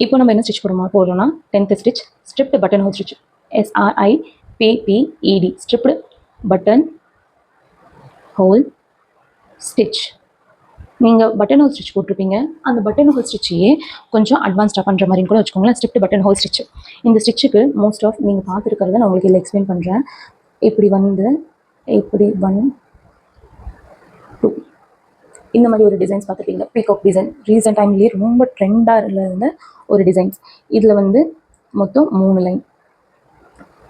இப்போ நம்ம என்ன ஸ்டிச் போடுறோம்னா 10th stitch striped buttonhole stitch, SRIPPED striped buttonhole stitch. நீங்கள் பட்டன் ஹோல் ஸ்டிச் போட்டிருப்பீங்க, அந்த பட்டன் ஹோல் ஸ்டிச்சையே கொஞ்சம் அட்வான்ஸ்டாக பண்ணுற மாதிரி கூட வச்சுக்கோங்களேன். Striped buttonhole stitch. இந்த ஸ்டிச்சுக்கு மோஸ்ட் ஆஃப் நீங்கள் பார்த்துருக்கிறத நான் உங்களுக்கு இதில் எக்ஸ்பிளைன் பண்ணுறேன். இப்படி 1 2 இந்த மாதிரி ஒரு டிசைன்ஸ் பார்த்துருப்பீங்க. பீகாக் டிசைன் ரீசெண்ட் டைம்லேயே ரொம்ப ட்ரெண்டாக இருந்த ஒரு டிசைன்ஸ். இதில் மொத்தம் 3 லைன்.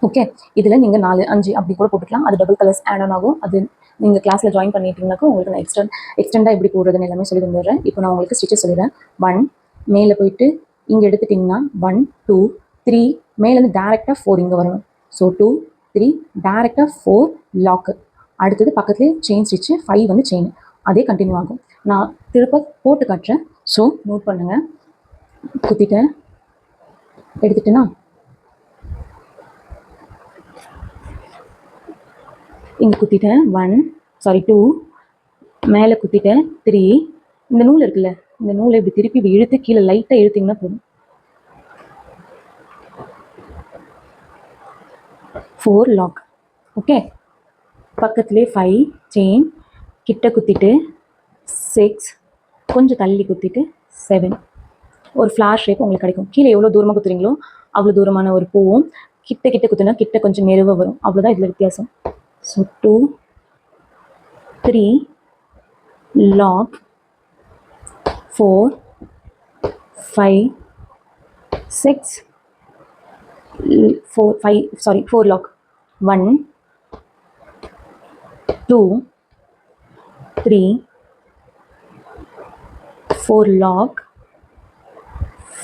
ஓகே, இதில் நீங்கள் 4 5 அப்படி கூட போட்டுக்கலாம். அது டபுள் கலர்ஸ் ஆட் ஆன் ஆகும். அது நீங்கள் கிளாஸில் ஜாயின் பண்ணிட்டீங்கன்னாக்கா உங்களுக்கு நான் எக்ஸ்டெண்டாக எப்படி போடுறதுன்னு எல்லாமே சொல்லி தந்துடுறேன். இப்போ நான் உங்களுக்கு ஸ்டிச்சஸ் சொல்லிடுறேன். 1 மேலே போயிட்டு இங்கே எடுத்துட்டிங்கன்னா 1 2 3 மேலேருந்து டேரெக்டாக 4 இங்கே வரணும். ஸோ 2 3 டேரெக்டாக 4 லாக்கு. அடுத்தது பக்கத்துலேயே செயின் ஸ்டிச்சு 5 செயின். அதே கண்டினியூ ஆகும். நான் திருப்ப போட்டு காட்டுறேன். ஸோ நோட் பண்ணுங்கள். குத்திட்டேன், எடுத்துட்டேன்னா இங்கே குத்திட்டேன் 2 மேலே குத்திட்டேன் 3. இந்த நூல் இருக்குல்ல, இந்த நூலை இப்படி திருப்பி இப்படி இழுத்து கீழே லைட்டாக இழுத்திங்கன்னா போதும். 4 லாக். ஓகே, பக்கத்துலேயே 5 செயின், கிட்ட குத்திட்டு 6, கொஞ்சம் தள்ளி குத்திட்டு 7. ஒரு ஃப்ளார் ஷேப் உங்களுக்கு கிடைக்கும். கீழே எவ்வளோ தூரமாக குத்துறீங்களோ அவ்வளோ தூரமான ஒரு பூவும், கிட்ட குத்துனா கிட்ட கொஞ்சம் மெருவாக வரும். அவ்வளோதான் இதில் வித்தியாசம். So 2 3 lock, 4 5 6 4 lock. 1 2 3 4 லாக்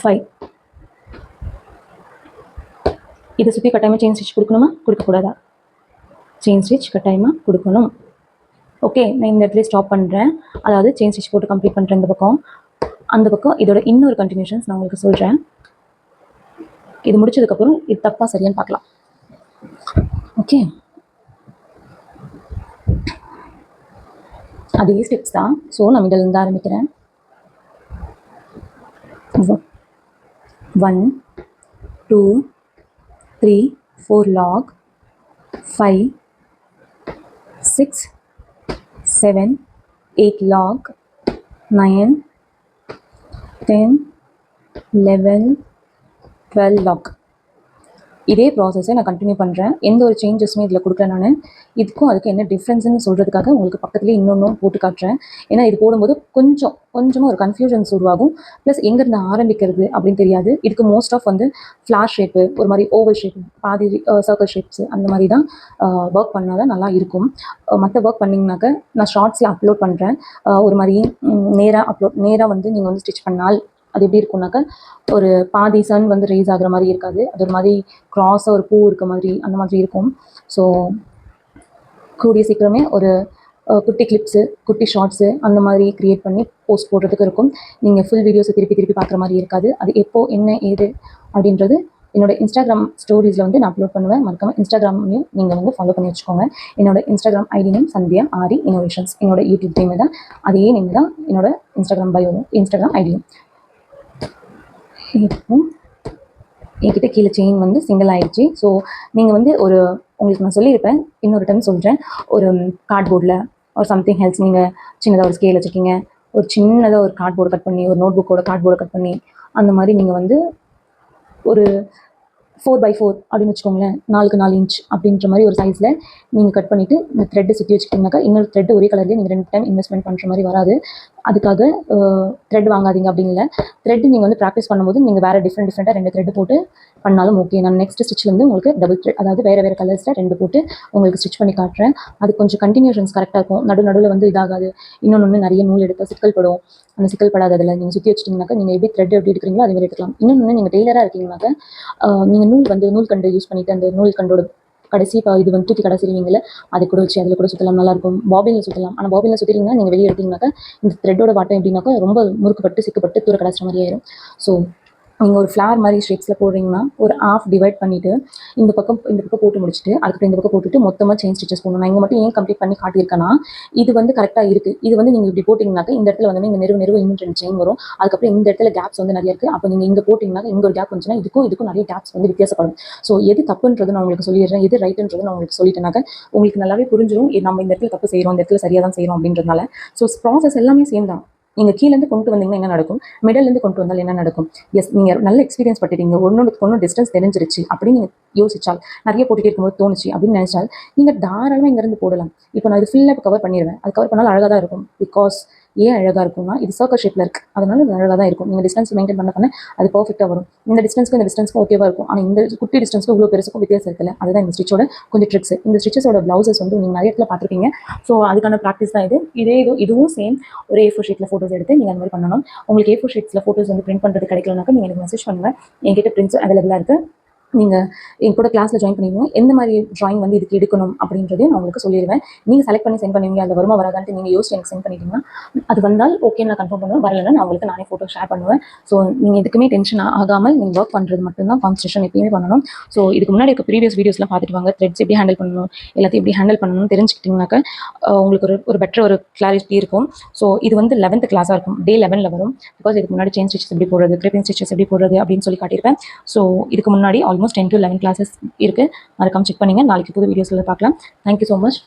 5. இதை சுற்றி கட்டாயமாக செயின் ஸ்டிச் கொடுக்கணுமா, கொடுக்கக்கூடாதா? செயின் ஸ்டிச் கட்டாயமாக கொடுக்கணும். ஓகே, நான் இந்த இடத்துல ஸ்டாப் பண்ணுறேன். அதாவது செயின் ஸ்டிச் போட்டு கம்ப்ளீட் பண்ணுறேன். இந்த பக்கம் அந்த பக்கம் இதோட இன்னொரு கண்டினியூஷன்ஸ் நான் உங்களுக்கு சொல்கிறேன். இது முடிச்சதுக்கப்புறம் இது தப்பாக சரியான்னு பார்க்கலாம். ஓகே, அதே ஸ்டெப்ஸ் தான். ஸோ நான் மிடில் ஆரம்பிக்கிறேன். 1 2 3 4 லாக், 5 6 7 8 லாக், 9 10 11 12 லாக். இதே ப்ராசஸை நான் கண்டினியூ பண்ணுறேன். எந்த ஒரு சேஞ்சஸுமே இதில் கொடுக்குறேன். நான் இதுக்கும் அதுக்கு என்ன டிஃப்ரென்ஸ்னு சொல்கிறதுக்காக உங்களுக்கு பக்கத்துலேயே இன்னொன்றும் போட்டு காட்டுறேன். ஏன்னா இது போடும்போது கொஞ்சமாக ஒரு கன்ஃபியூஷன்ஸ் உருவாகும். ப்ளஸ் எங்கேருந்து ஆரம்பிக்கிறது அப்படின்னு தெரியாது. இதுக்கு மோஸ்ட் ஆஃப் ஃப்ளார் ஷேப்பு, ஒரு மாதிரி ஓவல் ஷேப், பாதி சர்க்கிள் ஷேப்ஸ் அந்த மாதிரி தான் ஒர்க் பண்ணால் தான் நல்லா இருக்கும். மற்ற ஒர்க் பண்ணிங்கனாக்க நான் ஷார்ட்ஸில் அப்லோட் பண்ணுறேன். ஒரு மாதிரி நேராக நீங்கள் ஸ்டிச் பண்ணால் அது எப்படி இருக்கும்னாக்கா ஒரு பாதி சன் ரேஸ் ஆகிற மாதிரி இருக்காது. அது ஒரு மாதிரி க்ராஸாக ஒரு பூ இருக்க மாதிரி அந்த மாதிரி இருக்கும். ஸோ கூடிய சீக்கிரமே ஒரு குட்டி கிளிப்ஸு, குட்டி ஷார்ட்ஸு அந்த மாதிரி க்ரியேட் பண்ணி போஸ்ட் போடுறதுக்கு இருக்கும். நீங்கள் ஃபுல் வீடியோஸை திருப்பி பார்க்குற மாதிரி இருக்காது. அது எப்போ என்ன ஏது அப்படின்றது என்னோடய இன்ஸ்டாகிராம் ஸ்டோரிஸில் நான் அப்லோட் பண்ணுவேன். மறக்காமல் இன்ஸ்டாகிராம்லையும் நீங்கள் ஃபாலோ பண்ணி வச்சுக்கோங்க. என்னோட இன்ஸ்டாகிராம் ஐடி நேம் சந்தியா ஆரி இன்னோவேஷன்ஸ். என்னோட யூடியூப் நேம் தான், அதே நேம் தான் என்னோட இன்ஸ்டாகிராம் ஐடியும். இப்போ என்கிட்ட கீழே செயின் சிங்கிள் ஆகிடுச்சு. ஸோ நீங்கள் உங்களுக்கு நான் சொல்லியிருப்பேன், இன்னொரு டைம் சொல்கிறேன். ஒரு கார்ட்போர்டில் ஒரு சம்திங் ஹெல்ஸ் நீங்கள் சின்னதாக ஒரு ஸ்கேல் வச்சுருக்கீங்க, ஒரு சின்னதாக ஒரு கார்ட்போர்டு கட் பண்ணி, ஒரு நோட் புக்கோட கார்ட்போர்டை கட் பண்ணி அந்த மாதிரி நீங்கள் ஒரு 4x4 அப்படின்னு வச்சுக்கோங்களேன், 4x4 இன்ச் அப்படின்ற மாதிரி ஒரு சைஸில் நீங்கள் கட் பண்ணிவிட்டு இந்த த்ரெட்டை சுற்றி வச்சுக்கிட்டீங்கன்னாக்கா இன்னொரு த்ரெட் ஒரே கலர்லேயே நீங்கள் 2 டைம் இன்வெஸ்ட்மெண்ட் பண்ணுற மாதிரி வராது. அதுக்காக த்ரெட் வாங்காதீங்க அப்படின்னு இல்லை. த்ரெட் நீங்கள் ப்ராக்டிஸ் பண்ணும்போது நீங்கள் வேறு டிஃப்ரெண்ட்டாக 2 த்ரெட் போட்டு பண்ணாலும் ஓகே. நான் நெக்ஸ்ட் ஸ்டிச்சில் உங்களுக்கு டபுள் த்ரெட், அதாவது வேறு கலர்ஸில் 2 போட்டு உங்களுக்கு ஸ்டிச் பண்ணி காட்டுறேன். அது கொஞ்சம் கண்டினியூஷன்ஸ் கரெக்டாக இருக்கும். நடுவில் இதாகாது. இன்னொன்று நிறைய நூல் எடுத்தால் சிக்கல் படும். அந்த சிக்கல் படாததில் நீங்கள் சுற்றி வச்சிட்டிங்கனாக்கா நீங்கள் எப்படி த்ரெட் எப்படி எடுக்கிறீங்களோ அதே மாதிரி எடுக்கலாம். இன்னொன்று நீங்கள் டெய்லராக இருக்கீங்கன்னாக்கா நீங்கள் நூல் கண்டு யூஸ் பண்ணிவிட்டு அந்த நூல் கண்டோட கடைசி இது தூக்கி கடைசிடுவீங்கள, அதை கூட வச்சு அதில் கூட சுற்றலாம், நல்லாயிருக்கும். பாபினில் சுற்றலாம். ஆனால் பாபினில் சுற்றிங்கன்னா நீங்கள் வெளியே எடுத்தீங்கன்னாக்கா இந்த த்ரெட்டோட வாட்டம் எப்படின்னாக்கா ரொம்ப முறுக்குப்பட்டு சிக்கப்பட்டு தூர கடைசிற மாதிரி ஆயிடும். ஸோ நீங்கள் ஒரு ஃப்ளார் மாதிரி ஷேப்ஸில் போடுறீங்கன்னா ஒரு ஆஃப் டிவைட் பண்ணிவிட்டு இந்த பக்கம் போட்டு முடிச்சுட்டு அதுக்கப்புறம் இந்த பக்கம் போட்டுட்டு மொத்தமாக செயின் ஸ்டிச்சஸ் போடணும். நான் இங்கே மட்டும் ஏன் கம்ப்ளீட் பண்ணி காட்டியிருக்கேன்னா இது வந்து கரெக்டாக இருக்குது. இது வந்து நீங்கள் இப்படி போட்டிங்கனாக்கா இந்த இடத்துல வந்து நீங்கள் நெருவு இன்னும் 2 செயின் வரும். அதுக்கப்புறம் இந்த இடத்துல கேப்ஸ் வந்து நிறைய இருக்குது. அப்போ நீங்கள் இங்கே போட்டிங்கனாக்கா இங்கே ஒரு கேப் வந்துச்சுன்னா இதுக்கும் நிறைய கேப்ஸ் வந்து வித்தியாசப்படும். ஸோ எது தப்புன்றது நான் உங்களுக்கு சொல்லிடுறேன், எது ரைட்டுன்றது நான் உங்களுக்கு சொல்லிட்டேனாக்கா உங்களுக்கு நல்லாவே புரிஞ்சிடும். நம்ம இந்த இடத்துல தப்பு செய்கிறோம், இந்த இடத்துல சரியாக தான் செய்கிறோம் அப்படின்றதுனால. ஸோ ப்ராசஸ் எல்லாமே சேம் தான். நீங்கள் கீழேருந்து கொண்டு வந்தீங்கன்னா என்ன நடக்கும், மிடல்லேருந்து கொண்டு வந்தால் என்ன நடக்கும். எஸ், நீங்கள் நல்ல எக்ஸ்பீரியன்ஸ் பட்டுட்டீங்க, ஒன்று டிஸ்டன்ஸ் தெரிஞ்சிருச்சு அப்படின்னு நீங்கள் யோசிச்சால், நிறைய போட்டுகிட்டே இருக்கும்போது தோணுச்சு அப்படின்னு நினைச்சால் நீங்கள் தாராளமாக இங்கேருந்து போடலாம். இப்போ நான் இது ஃபுல்லாக கவர் பண்ணிடுவேன். அது கவர் பண்ணாலும் அழகாக தான் இருக்கும். பிகாஸ் ஏன் அழகாக இருக்கும்னா இது சர்க்கிள் ஷேப்பில் இருக்குது, அதனால இது அழகாக தான் இருக்கும். நீங்கள் டிஸ்டன்ஸ் மெயின்டைன் பண்ண அது பர்ஃபெக்டாக வரும். இந்த டிஸ்டன்ஸ்க்கும் ஓகேவாக இருக்கும். ஆனால் இந்த குட்டி டிஸ்டன்ஸ்க்கும் இவ்வளோ பெருசுக்கும் வித்தியாசம் இருக்குல்ல, அதுதான் இந்த ஸ்டிச்சோட கொஞ்சம் ட்ரிக்ஸ். இந்த ஸ்டிச்சஸோட ப்ளவுசஸ் வந்து நீங்கள் நிறைய இடத்துல பார்த்துருப்பீங்க. ஸோ அதுக்கான ப்ராக்டிஸ் தான் இது. இதுவும் சேம் ஒரு A4 ஷீட்டில் ஃபோட்டோஸ் எடுத்து நீங்கள் அந்த மாதிரி பண்ணணும். உங்களுக்கு A4 ஷீட்ஸில் ஃபோட்டோஸ் வந்து பிரிண்ட் பண்ணுறது கிடைக்கலனாக்கா நீங்கள் எனக்கு மெசேஜ் பண்ணுங்கள். என்கிட்ட பிரிண்ட்ஸ் அவைலபிளாக இருக்குது. நீங்கள் என் கூட கிளாஸில் ஜாயின் பண்ணிடுவோம். எந்த மாதிரி ட்ராயிங் வந்து இதுக்கு எடுக்கணும் அப்படின்றதையும் நான் உங்களுக்கு சொல்லிடுவேன். நீங்கள் செலக்ட் பண்ணி சென்ட் பண்ணுவீங்க. அந்த வருமா வராதான்ட்டு நீங்கள் யோசிச்சு எனக்கு சென்ட் பண்ணிட்டீங்கன்னா அது வந்தால் ஓகே, நான் கன்ஃபார்ம் பண்ணுவேன். வரலைன்னா நான் உங்களுக்கு நானே ஃபோட்டோ ஷேர் பண்ணுவேன். ஸோ நீங்கள் எதுக்குமே டென்ஷன் ஆகாமல் நீங்கள் ஒர்க் பண்ணுறது மட்டும்தான் கான்சன்ட்ரேஷன் எப்பயுமே பண்ணணும். ஸோ இதுக்கு முன்னாடி இருக்க ப்ரீவியஸ் வீடியோஸ்லாம் பார்த்துட்டு வாங்க. த்ரெட்ஸ் எப்படி ஹேண்டில் பண்ணணும், எல்லாத்தையும் எப்படி ஹேண்டில் பண்ணணும்னு தெரிஞ்சுக்கிட்டிங்கனாக்கா உங்களுக்கு ஒரு பெட்டர் ஒரு கிளாரிட்டி இருக்கும். ஸோ இது வந்து 11th கிளாஸாக இருக்கும். டே 11ல் வரும். பிகாஸ் இதுக்கு முன்னாடி செயின் ஸ்டிச்சஸ் எப்படி போடுறது, கிரிப்பிங் ஸ்டிச்சஸ் எப்படி போடுறது அப்படின்னு சொல்லி காட்டியிருப்பேன். ஸோ இதுக்கு முன்னாடி ஆல்மோஸ்ட் 10 to 11 கிளாஸஸ் இருக்குது. மறக்காம செக் பண்ணுங்கள். நாளைக்கு புது வீடியோஸில் பார்க்கலாம். Thank you so much.